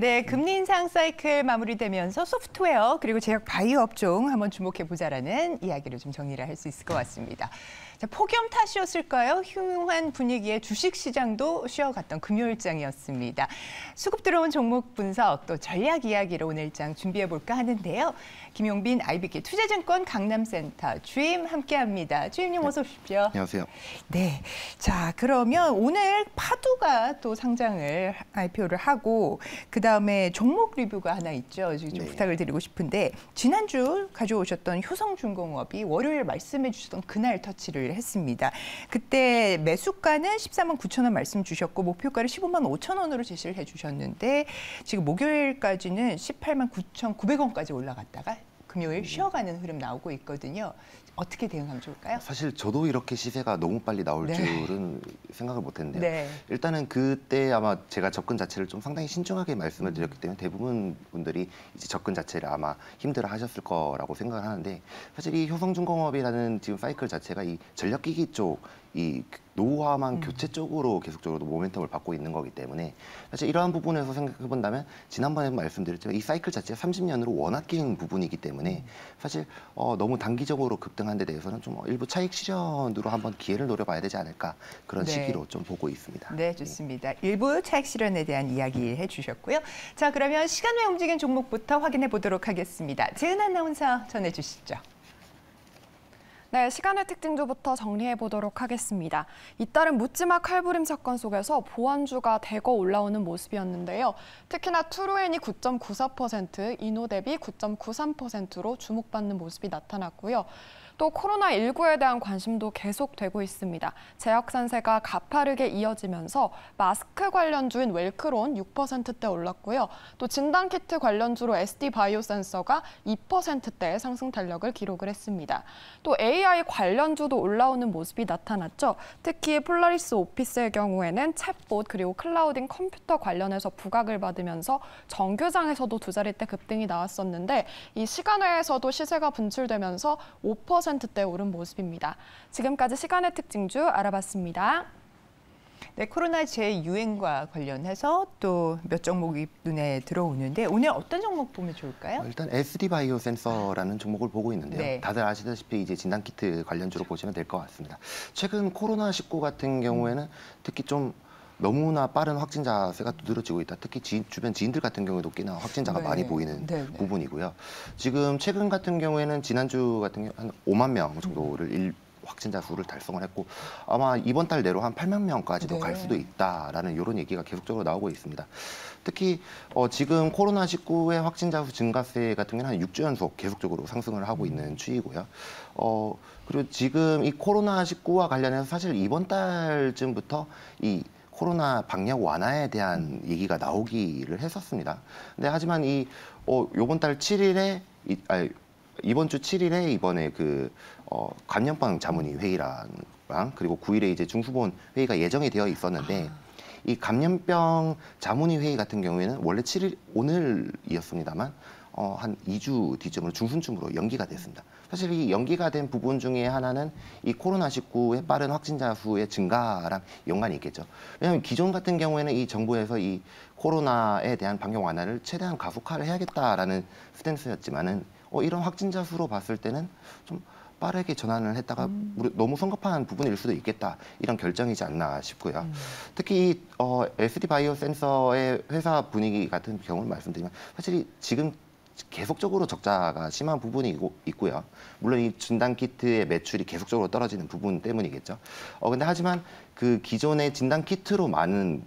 네, 금리 인상 사이클 마무리되면서 소프트웨어 그리고 제약 바이오 업종 한번 주목해 보자라는 이야기를 좀 정리를 할 수 있을 것 같습니다. 자, 폭염 탓이었을까요? 흉흉한 분위기에 주식 시장도 쉬어갔던 금요일장이었습니다. 수급 들어온 종목 분석 또 전략 이야기로 오늘장 준비해 볼까 하는데요. 김용빈 IBK 투자증권 강남센터 주임 함께합니다. 주임님 어서 오십시오. 안녕하세요. 네, 자 그러면 오늘 파두가 또 상장을 IPO를 하고 그 다음에 종목 리뷰가 하나 있죠. 좀 부탁을 드리고 싶은데 지난주 가져오셨던 효성중공업이 월요일 말씀해 주셨던 그날 터치를 했습니다. 그때 매수가는 14만 9천 원 말씀 주셨고 목표가를 15만 5천 원으로 제시를 해주셨는데 지금 목요일까지는 18만 9,900원까지 올라갔다가 금요일 쉬어가는 흐름 나오고 있거든요. 어떻게 대응하면 좋을까요? 사실 저도 이렇게 시세가 너무 빨리 나올 줄은 생각을 못했는데요. 네. 일단은 그때 아마 제가 접근 자체를 좀 상당히 신중하게 말씀을 드렸기 때문에 대부분 분들이 이제 접근 자체를 아마 힘들어 하셨을 거라고 생각을 하는데 사실 이 효성중공업이라는 지금 사이클 자체가 이 전력기기 쪽 이 노후화만 교체 쪽으로 계속적으로 모멘텀을 받고 있는 거기 때문에 사실 이러한 부분에서 생각해 본다면 지난번에 말씀드렸지만 이 사이클 자체가 30년으로 워낙 긴 부분이기 때문에 사실 너무 단기적으로 급등한 데 대해서는 좀 일부 차익 실현으로 한번 기회를 노려봐야 되지 않을까 그런 시기로 좀 보고 있습니다. 네, 좋습니다. 일부 차익 실현에 대한 이야기 해주셨고요. 자, 그러면 시간 외 움직인 종목부터 확인해 보도록 하겠습니다. 재은 아나운서 전해주시죠. 네, 시간의 특징주부터 정리해 보도록 하겠습니다. 잇따른 묻지마 칼부림 사건 속에서 보안주가 대거 올라오는 모습이었는데요. 특히나 트루엔이 9.94%, 이노뎁이 9.93%로 주목받는 모습이 나타났고요. 또 코로나19에 대한 관심도 계속되고 있습니다. 제약산세가 가파르게 이어지면서 마스크 관련주인 웰크론 6%대 올랐고요. 또 진단키트 관련주로 SD바이오센서가 2%대 상승 탄력을 기록을 했습니다. 또 AI 관련주도 올라오는 모습이 나타났죠. 특히 폴라리스 오피스의 경우에는 챗봇 그리고 클라우딩 컴퓨터 관련해서 부각을 받으면서 정규장에서도 두 자릿대 급등이 나왔었는데 이 시간외에서도 시세가 분출되면서 5%대 오른 모습입니다. 지금까지 시간의 특징주 알아봤습니다. 네, 코로나 재유행과 관련해서 또 몇 종목이 눈에 들어오는데 오늘 어떤 종목 보면 좋을까요? 일단 SD바이오센서라는 종목을 보고 있는데요. 네. 다들 아시다시피 이제 진단키트 관련주로 보시면 될 것 같습니다. 최근 코로나19 같은 경우에는 특히 좀 너무나 빠른 확진자 수가 늘어지고 있다. 특히 주변 지인들 같은 경우에도 꽤나 확진자가 많이 보이는 부분이고요. 지금 최근 같은 경우에는 지난주 같은 경우 한 5만 명 정도를 확진자 수를 달성을 했고 아마 이번 달 내로 한 8만 명까지도 갈 수도 있다라는 이런 얘기가 계속적으로 나오고 있습니다. 특히 지금 코로나19의 확진자 수 증가세 같은 경우는 한 6주 연속 계속적으로 상승을 하고 있는 추이고요. 그리고 지금 이 코로나19와 관련해서 사실 이번 달쯤부터 이 코로나 방역 완화에 대한 얘기가 나오기를 했었습니다. 근데 하지만 요번 달 7일에 이번 주 7일에 이번에 감염병 자문위 회의랑 그리고 9일에 이제 중수본 회의가 예정이 되어 있었는데 이 감염병 자문위 회의 같은 경우에는 원래 7일 오늘이었습니다만 한 2주 뒤쯤으로 중순쯤으로 연기가 됐습니다. 사실 이 연기가 된 부분 중에 하나는 이 코로나19의 빠른 확진자 수의 증가랑 연관이 있겠죠. 왜냐하면 기존 같은 경우에는 이 정부에서 이 코로나에 대한 방역 완화를 최대한 가속화를 해야겠다라는 스탠스였지만은 이런 확진자 수로 봤을 때는 좀 빠르게 전환을 했다가 너무 성급한 부분일 수도 있겠다. 이런 결정이지 않나 싶고요. 특히 SD바이오센서의 회사 분위기 같은 경우를 말씀드리면 사실 지금 계속적으로 적자가 심한 부분이 있고요. 물론 이 진단키트의 매출이 계속적으로 떨어지는 부분 때문이겠죠. 근데 하지만 그 기존의 진단키트로 많은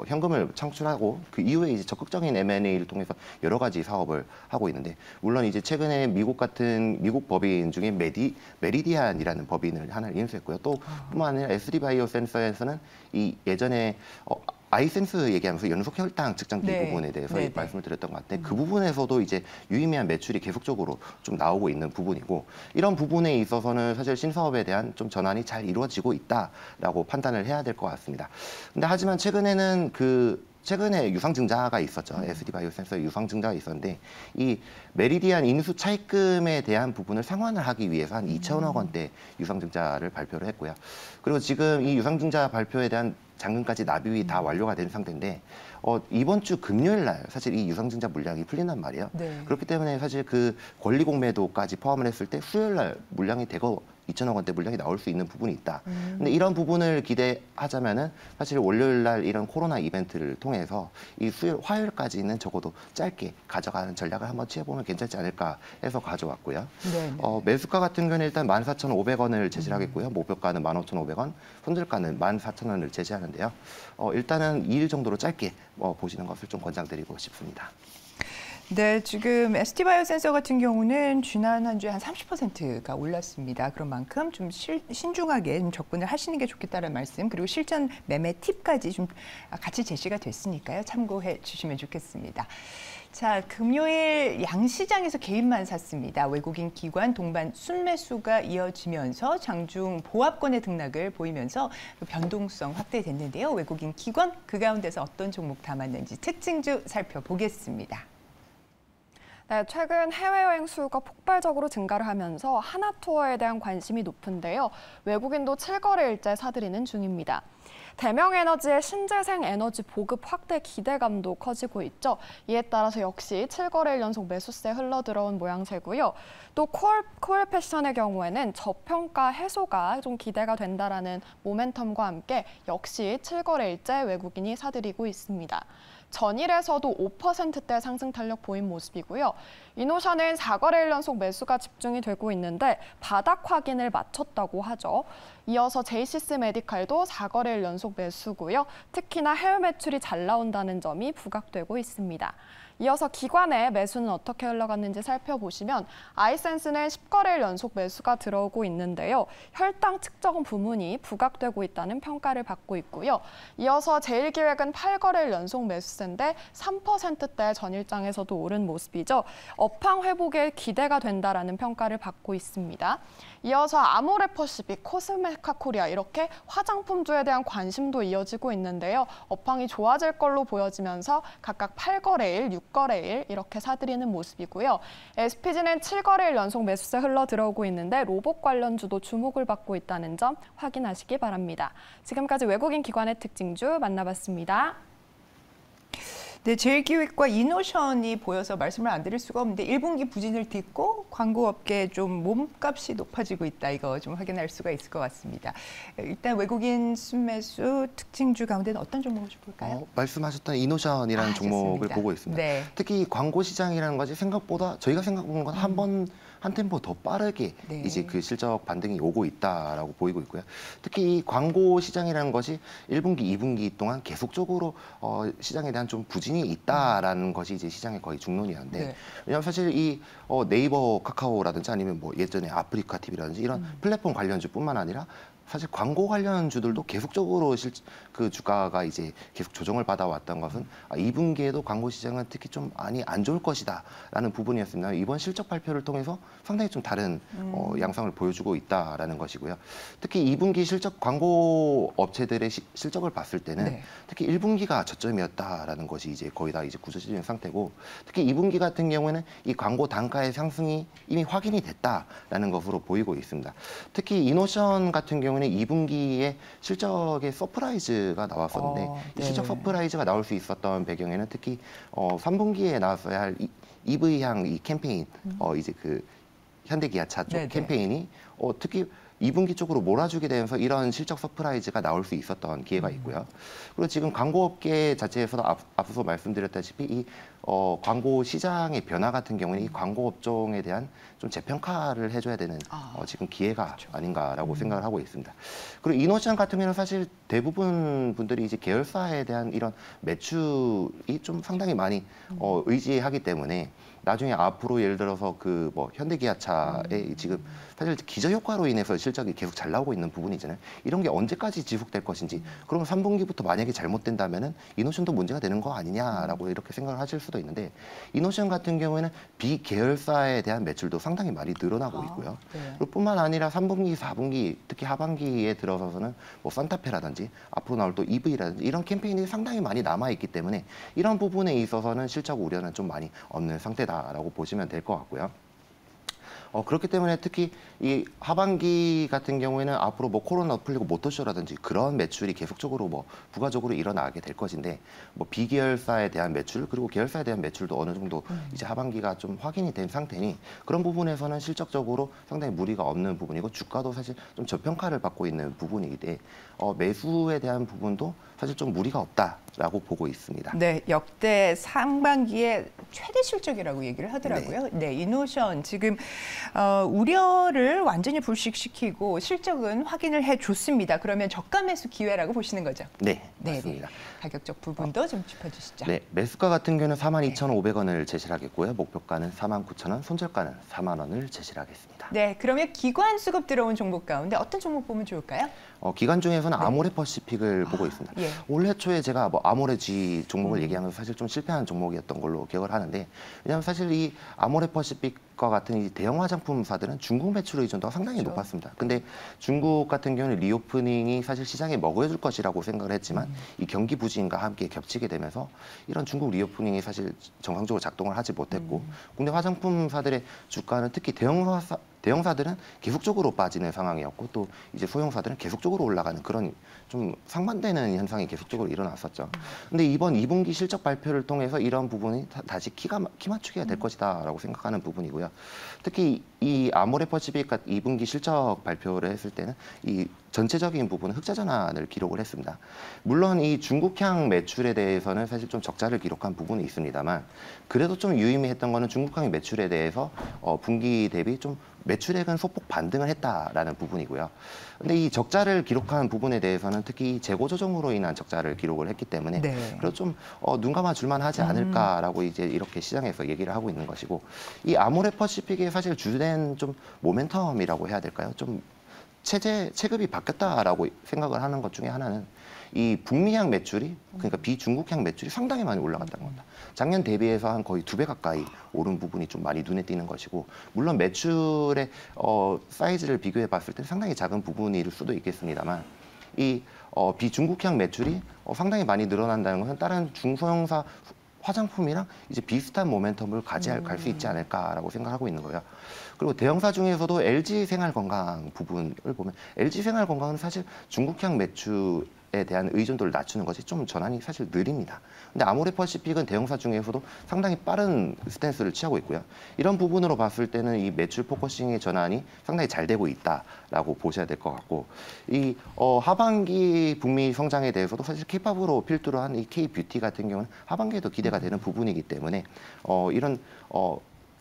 현금을 창출하고 그 이후에 이제 적극적인 M&A를 통해서 여러 가지 사업을 하고 있는데 물론 이제 최근에 미국 법인 중에 메리디안이라는 법인을 하나 인수했고요. 또 뿐만 아니라 SD바이오센서에서는 이 예전에 아이센스 얘기하면서 연속 혈당 측정기 부분에 대해서 말씀을 드렸던 것 같은데 그 부분에서도 이제 유의미한 매출이 계속적으로 좀 나오고 있는 부분이고 이런 부분에 있어서는 사실 신사업에 대한 좀 전환이 잘 이루어지고 있다라고 판단을 해야 될 것 같습니다. 근데 하지만 최근에는 최근에 유상증자가 있었죠. SD바이오센서의 유상증자가 있었는데 이 메리디안 인수 차입금에 대한 부분을 상환을 하기 위해서 한 2천억 원대 유상증자를 발표를 했고요. 그리고 지금 이 유상증자 발표에 대한 잔금까지 납입이 다 완료가 된 상태인데 이번 주 금요일 날 사실 이 유상증자 물량이 풀린단 말이에요. 네. 그렇기 때문에 사실 그 권리공매도까지 포함을 했을 때 수요일 날 물량이 대거 2천억 원대 물량이 나올 수 있는 부분이 있다. 근데 이런 부분을 기대하자면은 사실 월요일 날 이런 코로나 이벤트를 통해서 이 수요일, 화요일까지는 적어도 짧게 가져가는 전략을 한번 취해보면 괜찮지 않을까 해서 가져왔고요. 네. 매수가 같은 경우는 일단 14,500원을 제시하겠고요. 목표가는 15,500원, 손절가는 14,000원을 제시하는데요. 일단은 2일 정도로 짧게 보시는 것을 좀 권장드리고 싶습니다. 네, 지금 ST바이오센서 같은 경우는 지난 한 주에 한 30%가 올랐습니다. 그런 만큼 좀 신중하게 좀 접근을 하시는 게 좋겠다는 말씀, 그리고 실전 매매 팁까지 좀 같이 제시가 됐으니까요. 참고해 주시면 좋겠습니다. 자, 금요일 양시장에서 개인만 샀습니다. 외국인 기관 동반 순매수가 이어지면서 장중 보합권의 등락을 보이면서 변동성 확대됐는데요. 외국인 기관 그 가운데서 어떤 종목 담았는지 특징주 살펴보겠습니다. 네, 최근 해외여행 수요가 폭발적으로 증가를 하면서 하나투어에 대한 관심이 높은데요. 외국인도 7거래일째 사들이는 중입니다. 대명에너지의 신재생 에너지 보급 확대 기대감도 커지고 있죠. 이에 따라서 역시 7거래일 연속 매수세 흘러들어온 모양새고요. 또 코엘 패션의 경우에는 저평가 해소가 좀 기대가 된다라는 모멘텀과 함께 역시 7거래일째 외국인이 사들이고 있습니다. 전일에서도 5%대 상승 탄력 보인 모습이고요. 이노션은 4거래일 연속 매수가 집중이 되고 있는데 바닥 확인을 마쳤다고 하죠. 이어서 제이시스 메디칼도 4거래일 연속 매수고요. 특히나 해외 매출이 잘 나온다는 점이 부각되고 있습니다. 이어서 기관의 매수는 어떻게 흘러갔는지 살펴보시면 아이센스는 10거래일 연속 매수가 들어오고 있는데요. 혈당 측정 부문이 부각되고 있다는 평가를 받고 있고요. 이어서 제일기획은 8거래일 연속 매수세인데 3%대 전일장에서도 오른 모습이죠. 업황 회복에 기대가 된다라는 평가를 받고 있습니다. 이어서 아모레퍼시픽, 코스메카 코리아 이렇게 화장품주에 대한 관심도 이어지고 있는데요. 업황이 좋아질 걸로 보여지면서 각각 8거래일, 6거래일 이렇게 사들이는 모습이고요. SPG는 7거래일 연속 매수세 흘러 들어오고 있는데 로봇 관련주도 주목을 받고 있다는 점 확인하시기 바랍니다. 지금까지 외국인 기관의 특징주 만나봤습니다. 네, 제일기획과 이노션이 보여서 말씀을 안 드릴 수가 없는데 1분기 부진을 딛고 광고업계 좀 몸값이 높아지고 있다. 이거 좀 확인할 수가 있을 것 같습니다. 일단 외국인 순매수 특징주 가운데는 어떤 종목을 좀 볼까요? 말씀하셨던 이노션이라는 종목을 좋습니다. 보고 있습니다. 네. 특히 광고 시장이라는 것이 생각보다 저희가 생각하는 건 한 템포 더 빠르게 네. 이제 그 실적 반등이 오고 있다라고 보이고 있고요. 특히 이 광고 시장이라는 것이 1분기, 2분기 동안 계속적으로 시장에 대한 좀 부진이 있다라는 것이 이제 시장의 거의 중론이었는데 네. 왜냐하면 사실 이 네이버, 카카오라든지 아니면 뭐 예전에 아프리카 TV라든지 이런 플랫폼 관련주뿐만 아니라 사실 광고 관련주들도 계속적으로 그 주가가 이제 계속 조정을 받아왔던 것은 2분기에도 광고 시장은 특히 좀 많이 안 좋을 것이다라는 부분이었습니다. 이번 실적 발표를 통해서 상당히 좀 다른 양상을 보여주고 있다라는 것이고요. 특히 2분기 실적 광고 업체들의 실적을 봤을 때는 네. 특히 1분기가 저점이었다라는 것이 이제 거의 다 이제 구조적인 상태고 특히 2분기 같은 경우에는 이 광고 단가의 상승이 이미 확인이 됐다라는 것으로 보이고 있습니다. 특히 이노션 같은 경우는 2분기에 실적의 서프라이즈가 나왔었는데 이 실적 서프라이즈가 나올 수 있었던 배경에는 특히 3분기에 나왔어야 할 EV향 이 캠페인 이제 그 현대기아차 쪽 캠페인이 특히 2분기 쪽으로 몰아주게 되면서 이런 실적 서프라이즈가 나올 수 있었던 기회가 있고요. 그리고 지금 광고업계 자체에서도 앞서 말씀드렸다시피 이 광고 시장의 변화 같은 경우는 이 광고 업종에 대한 좀 재평가를 해줘야 되는 지금 기회가 그렇죠. 아닌가라고 생각을 하고 있습니다. 그리고 이노션 같은 경우는 사실 대부분 분들이 이제 계열사에 대한 이런 매출이 좀 상당히 많이 의지하기 때문에 나중에 앞으로 예를 들어서 그 뭐 현대기아차의 지금 사실 기저 효과로 인해서 실적이 계속 잘 나오고 있는 부분이잖아요. 이런 게 언제까지 지속될 것인지. 그러면 3분기부터 만약에 잘못된다면은 이노션도 문제가 되는 거 아니냐라고 이렇게 생각을 하실 수 수도 있는데 이노션 같은 경우에는 비계열사에 대한 매출도 상당히 많이 늘어나고 있고요. 네. 그리고 뿐만 아니라 3분기, 4분기, 특히 하반기에 들어서서는 뭐 산타페라든지 앞으로 나올 또 EV라든지 이런 캠페인이 상당히 많이 남아있기 때문에 이런 부분에 있어서는 실적 우려는 좀 많이 없는 상태다라고 보시면 될 것 같고요. 그렇기 때문에 특히 이 하반기 같은 경우에는 앞으로 뭐 코로나 풀리고 모터쇼라든지 그런 매출이 계속적으로 뭐 부가적으로 일어나게 될 것인데 뭐 비계열사에 대한 매출 그리고 계열사에 대한 매출도 어느 정도 이제 하반기가 좀 확인이 된 상태니 그런 부분에서는 실적적으로 상당히 무리가 없는 부분이고 주가도 사실 좀 저평가를 받고 있는 부분이기 때문에 매수에 대한 부분도 사실 좀 무리가 없다라고 보고 있습니다. 네, 역대 상반기에 최대 실적이라고 얘기를 하더라고요. 네, 이노션 지금 우려를 완전히 불식시키고 실적은 확인을 해줬습니다. 그러면 저가 매수 기회라고 보시는 거죠? 네, 맞습니다. 네. 가격적 부분도 좀 짚어주시죠. 네, 매수가 같은 경우는 42,500원을 제시를 하겠고요. 목표가는 49,000원, 손절가는 4만 원을 제시를 하겠습니다. 네, 그러면 기관 수급 들어온 종목 가운데 어떤 종목 보면 좋을까요? 기관 중에서는 아모레퍼시픽을 보고 있습니다. 예. 올해 초에 제가 뭐 아모레G 종목을 얘기하면서 사실 좀 실패한 종목이었던 걸로 기억을 하는데 왜냐하면 사실 이 아모레퍼시픽과 같은 이 대형 화장품사들은 중국 매출 의존도가 상당히 높았습니다. 근데 중국 같은 경우는 리오프닝이 사실 시장에 먹여줄 것이라고 생각을 했지만 이 경기 부진과 함께 겹치게 되면서 이런 중국 리오프닝이 사실 정상적으로 작동을 하지 못했고 국내 화장품사들의 주가는 특히 대형사들은 계속적으로 빠지는 상황이었고 또 이제 소형사들은 계속적으로 올라가는 그런 좀 상반되는 현상이 계속적으로 일어났었죠. 근데 이번 2분기 실적 발표를 통해서 이런 부분이 다시 키 맞추기가 될 것이다라고 생각하는 부분이고요. 특히 이 아모레퍼시픽 2분기 실적 발표를 했을 때는 이 전체적인 부분은 흑자 전환을 기록을 했습니다. 물론 이 중국향 매출에 대해서는 사실 좀 적자를 기록한 부분이 있습니다만 그래도 좀 유의미했던 거는 중국향 매출에 대해서 분기 대비 좀 매출액은 소폭 반등을 했다라는 부분이고요. 근데 이 적자를 기록한 부분에 대해서는 특히 재고 조정으로 인한 적자를 기록을 했기 때문에 그래도 좀 눈 감아 줄만 하지 않을까라고 이제 이렇게 시장에서 얘기를 하고 있는 것이고 이 아모레퍼시픽의 사실 주된 좀 모멘텀이라고 해야 될까요? 좀 체급이 바뀌었다라고 생각을 하는 것 중에 하나는 이 북미향 매출이 그러니까 비중국향 매출이 상당히 많이 올라갔다는 겁니다. 작년 대비해서 한 거의 2배 가까이 오른 부분이 좀 많이 눈에 띄는 것이고 물론 매출의 사이즈를 비교해 봤을 때 상당히 작은 부분일 수도 있겠습니다만 이 비중국향 매출이 상당히 많이 늘어난다는 것은 다른 중소형사 화장품이랑 이제 비슷한 모멘텀을 갈 수 있지 않을까라고 생각하고 있는 거예요. 그리고 대형사 중에서도 LG 생활건강 부분을 보면 LG 생활건강은 사실 중국향 매출에 대한 의존도를 낮추는 것이 좀 전환이 사실 느립니다. 근데 아모레퍼시픽은 대형사 중에서도 상당히 빠른 스탠스를 취하고 있고요. 이런 부분으로 봤을 때는 이 매출 포커싱의 전환이 상당히 잘 되고 있다라고 보셔야 될 것 같고 이 하반기 북미 성장에 대해서도 사실 K-팝으로 필두로 한 이 K-뷰티 같은 경우는 하반기에도 기대가 되는 부분이기 때문에 이런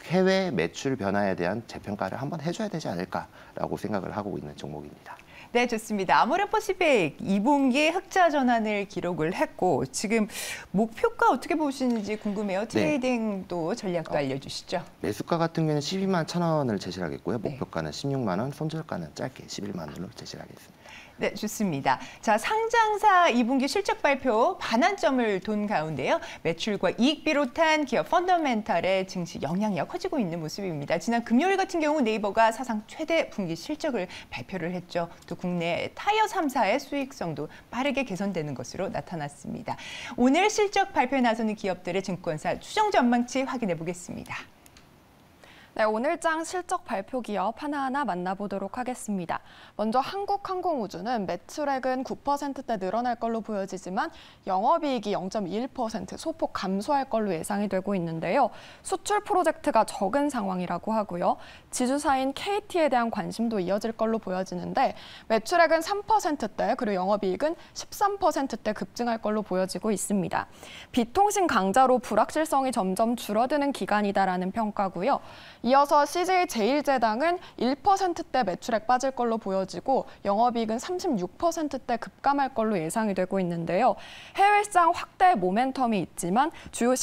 해외 매출 변화에 대한 재평가를 한번 해줘야 되지 않을까라고 생각을 하고 있는 종목입니다. 네, 좋습니다. 아모레퍼시픽 2분기 흑자 전환을 기록을 했고 지금 목표가 어떻게 보시는지 궁금해요. 트레이딩도 전략도 알려주시죠. 매수가 같은 경우는 12만 1,000원을 제시하겠고요. 목표가는 16만 원, 손절가는 짧게 11만 원으로 제시하겠습니다. 네, 좋습니다. 자, 상장사 2분기 실적 발표 반환점을 돈 가운데요. 매출과 이익 비롯한 기업 펀더멘탈의 증시 영향이 커지고 있는 모습입니다. 지난 금요일 같은 경우 네이버가 사상 최대 분기 실적을 발표를 했죠. 또 국내 타이어 3사의 수익성도 빠르게 개선되는 것으로 나타났습니다. 오늘 실적 발표에 나서는 기업들의 증권사 추정 전망치 확인해 보겠습니다. 네, 오늘장 실적 발표 기업 하나하나 만나보도록 하겠습니다. 먼저 한국항공우주는 매출액은 9%대 늘어날 걸로 보여지지만 영업이익이 0.21% 소폭 감소할 걸로 예상이 되고 있는데요. 수출 프로젝트가 적은 상황이라고 하고요. 지주사인 KT에 대한 관심도 이어질 걸로 보여지는데 매출액은 3%대 그리고 영업이익은 13%대 급증할 걸로 보여지고 있습니다. 비통신 강자로 불확실성이 점점 줄어드는 기간이다라는 평가고요. 이어서 CJ제일제당은 1%대 매출액 빠질 걸로 보여지고 영업이익은 36%대 급감할 걸로 예상이 되고 있는데요. 해외 시장 확대 모멘텀이 있지만 주요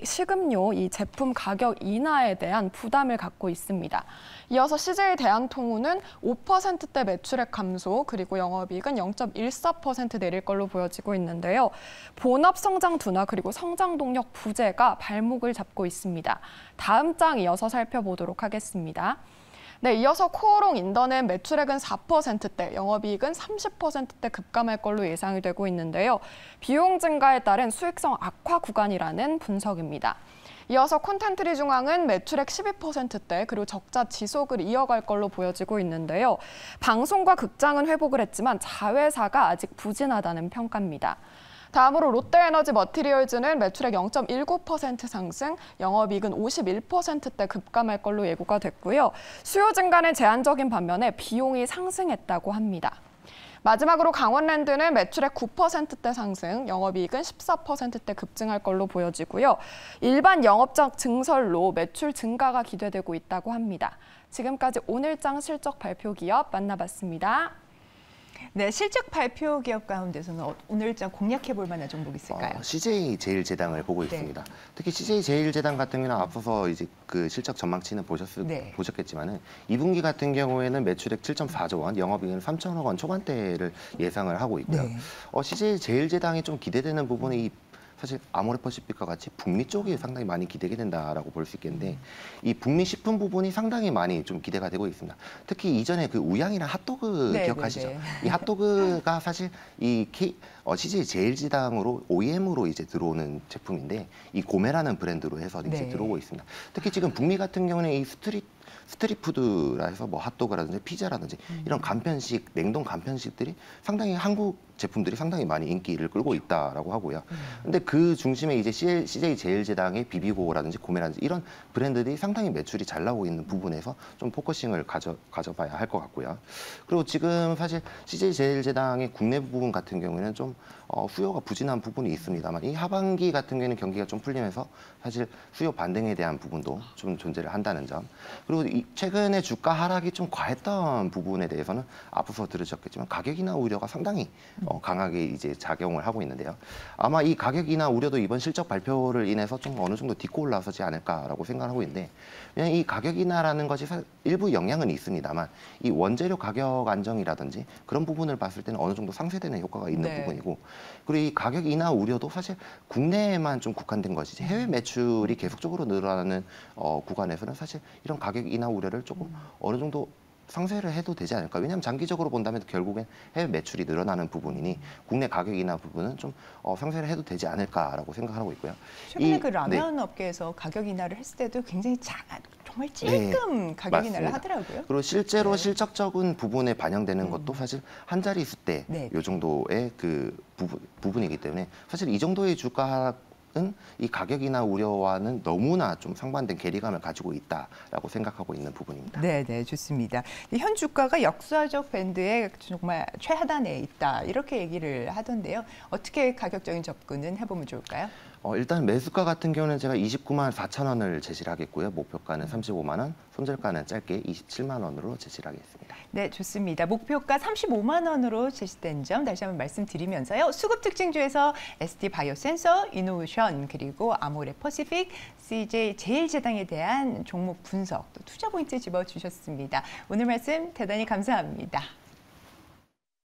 식음료 이 제품 가격 인하에 대한 부담을 갖고 있습니다. 이어서 CJ 대한통운은 5%대 매출액 감소 그리고 영업이익은 0.14% 내릴 걸로 보여지고 있는데요. 본업 성장 둔화 그리고 성장 동력 부재가 발목을 잡고 있습니다. 다음 장 이어서 살펴보도록 하겠습니다. 네, 이어서 코오롱 인더넷 매출액은 4%대, 영업이익은 30%대 급감할 걸로 예상이 되고 있는데요. 비용 증가에 따른 수익성 악화 구간이라는 분석입니다. 이어서 콘텐트리 중앙은 매출액 12%대 그리고 적자 지속을 이어갈 걸로 보여지고 있는데요. 방송과 극장은 회복을 했지만 자회사가 아직 부진하다는 평가입니다. 다음으로 롯데에너지 머티리얼즈는 매출액 0.19% 상승, 영업이익은 51%대 급감할 걸로 예고가 됐고요. 수요 증가는 제한적인 반면에 비용이 상승했다고 합니다. 마지막으로 강원랜드는 매출액 9%대 상승, 영업이익은 14%대 급증할 걸로 보여지고요. 일반 영업적 증설로 매출 증가가 기대되고 있다고 합니다. 지금까지 오늘장 실적 발표 기업 만나봤습니다. 네, 실적 발표 기업 가운데서는 오늘장 공략해볼 만한 종목이 있을까요? CJ 제일제당을 보고 있습니다. 특히 CJ 제일제당 같은 경우는 앞서서 이제 그 실적 전망치는 보셨겠지만은 2분기 같은 경우에는 매출액 7.4조 원, 영업이익은 3천억 원 초반대를 예상을 하고 있고요. CJ 제일제당이 좀 기대되는 부분이 사실 아모레퍼시픽과 같이 북미 쪽이 상당히 많이 기대게 된다라고 볼 수 있겠는데 이 북미 식품 부분이 상당히 많이 좀 기대가 되고 있습니다. 특히 이전에 그 우양이랑 핫도그 기억하시죠? 이 핫도그가 사실 이 CJ 제일제당으로 OEM으로 이제 들어오는 제품인데 이 고메라는 브랜드로 해서 이제 들어오고 있습니다. 특히 지금 북미 같은 경우는 이 스트릿푸드라 해서 뭐 핫도그라든지 피자라든지 이런 간편식, 냉동 간편식들이 상당히 한국 제품들이 상당히 많이 인기를 끌고 있다라고 하고요. 근데 그 중심에 이제 CJ 제일제당의 비비고라든지 고메라든지 이런 브랜드들이 상당히 매출이 잘 나오고 있는 부분에서 좀 포커싱을 가져봐야 할 것 같고요. 그리고 지금 사실 CJ 제일제당의 국내 부분 같은 경우에는 좀 수요가 부진한 부분이 있습니다만 이 하반기 같은 경우에는 경기가 좀 풀리면서 사실 수요 반등에 대한 부분도 좀 존재를 한다는 점. 그리고 최근에 주가 하락이 좀 과했던 부분에 대해서는 앞서 들으셨겠지만 가격 인하 우려가 상당히 강하게 이제 작용을 하고 있는데요. 아마 이 가격 인하 우려도 이번 실적 발표를 인해서 좀 어느 정도 딛고 올라서지 않을까라고 생각하고 있는데 왜냐하면 이 가격 인하라는 것이 일부 영향은 있습니다만 이 원재료 가격 안정이라든지 그런 부분을 봤을 때는 어느 정도 상쇄되는 효과가 있는 부분이고 그리고 이 가격 인하 우려도 사실 국내에만 좀 국한된 것이지 해외 매출이 계속적으로 늘어나는 구간에서는 사실 이런 가격 인하 우려를 조금 어느 정도 상쇄를 해도 되지 않을까. 왜냐하면 장기적으로 본다면 결국엔 해외 매출이 늘어나는 부분이니 국내 가격 인하 부분은 좀 상쇄를 해도 되지 않을까라고 생각하고 있고요. 최근에 그 라면 업계에서 가격 인하를 했을 때도 굉장히 정말 찔끔 가격 인하를 하더라고요. 그리고 실제로 실적적인 부분에 반영되는 것도 사실 한 자릿수 때 이 정도의 그 부분이기 때문에 사실 이 정도의 주가 하락 이 가격 인하 우려와는 너무나 좀 상반된 괴리감을 가지고 있다라고 생각하고 있는 부분입니다. 네, 좋습니다. 현 주가가 역사적 밴드에 정말 최하단에 있다 이렇게 얘기를 하던데요. 어떻게 가격적인 접근은 해보면 좋을까요? 일단 매수가 같은 경우는 제가 29만 4천 원을 제시를 하겠고요. 목표가는 35만 원, 손절가는 짧게 27만 원으로 제시를 하겠습니다. 네, 좋습니다. 목표가 35만 원으로 제시된 점 다시 한번 말씀드리면서요. 수급 특징주에서 ST 바이오센서, 이노우션, 그리고 아모레퍼시픽, CJ 제일제당에 대한 종목 분석, 또 투자 포인트 집어주셨습니다. 오늘 말씀 대단히 감사합니다.